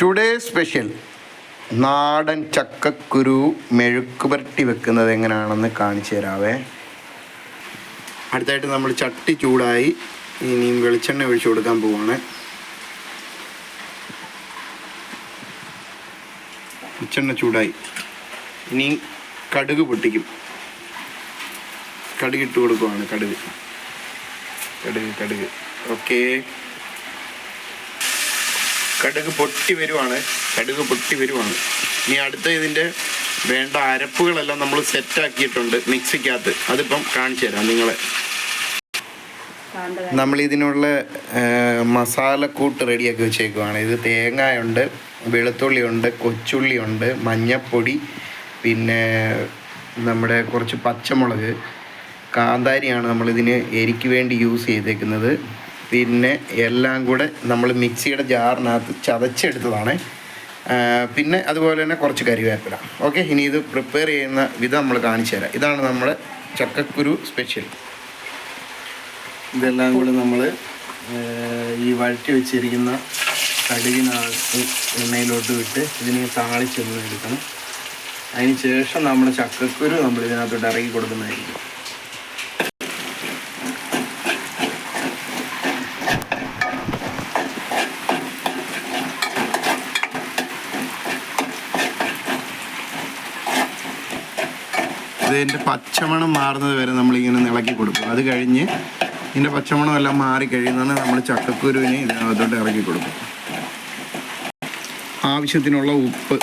Today special നാടൻ ചക്കക്കുരു മെഴുക്ക് പുരട്ടി വെക്കുന്നത് എങ്ങനെയാണെന്ന് കാണിച്ചു തരാവേ. അടുത്തായിട്ട് നമ്മൾ ചട്ടി ചൂടായി ഇനിയും വെളിച്ചെണ്ണ ഒഴിച്ചു കൊടുക്കാൻ പോവാണ്. വെളിച്ചെണ്ണ ചൂടായി, ഇനി കടുക് പൊട്ടിക്കും. കടുക് ഇട്ട് കൊടുക്കുവാണ്. കടുക് ഓക്കെ. കടുക് പൊട്ടി വരുവാണ്. ഇനി അടുത്ത ഇതിൻ്റെ വേണ്ട അരപ്പുകളെല്ലാം നമ്മൾ സെറ്റാക്കിയിട്ടുണ്ട് മിക്സിക്കകത്ത്. അതിപ്പം കാണിച്ചു തരാം നിങ്ങളെ. നമ്മളിതിനുള്ള മസാലക്കൂട്ട് റെഡിയാക്കി വെച്ചേക്കുവാണ്. ഇത് തേങ്ങയുണ്ട്, വെളുത്തുള്ളിയുണ്ട്, കൊച്ചുള്ളിയുണ്ട്, മഞ്ഞൾപ്പൊടി, പിന്നെ നമ്മുടെ കുറച്ച് പച്ചമുളക്, കാന്താരിയാണ് നമ്മളിതിന് എരിക്ക് വേണ്ടി യൂസ് ചെയ്തേക്കുന്നത്. പിന്നെ എല്ലാം കൂടെ നമ്മൾ മിക്സിയുടെ ജാറിനകത്ത് ചതച്ചെടുത്തതാണ്. പിന്നെ അതുപോലെ തന്നെ കുറച്ച് കരിവേപ്പില. ഓക്കെ, ഇനി ഇത് പ്രിപ്പയർ ചെയ്യുന്ന വിധം നമ്മൾ കാണിച്ചു തരാം. ഇതാണ് നമ്മുടെ ചക്കക്കുരു സ്പെഷ്യൽ. ഇതെല്ലാം കൂടെ നമ്മൾ ഈ വഴറ്റി വെച്ചിരിക്കുന്ന കടുകിനകത്ത് എണ്ണയിലോട്ട് വിട്ട് ഇതിനെ താളിച്ചൊന്ന് എടുക്കണം. അതിന് ശേഷം നമ്മുടെ ചക്കക്കുരു നമ്മൾ ഇതിനകത്തോട്ട് ഇറക്കി കൊടുക്കുന്നതായിരിക്കും. ഇതിൻ്റെ പച്ചമണം മാറുന്നത് വരെ നമ്മളിങ്ങനെ ഇളക്കി കൊടുക്കും. അത് കഴിഞ്ഞ് ഇതിൻ്റെ പച്ചമണം എല്ലാം മാറിക്കഴിയുന്നതാണ് നമ്മൾ ചക്കക്കുരുവിനെ ഇതിനകത്തോട്ട് ഇറക്കി കൊടുക്കും. ആവശ്യത്തിനുള്ള ഉപ്പ്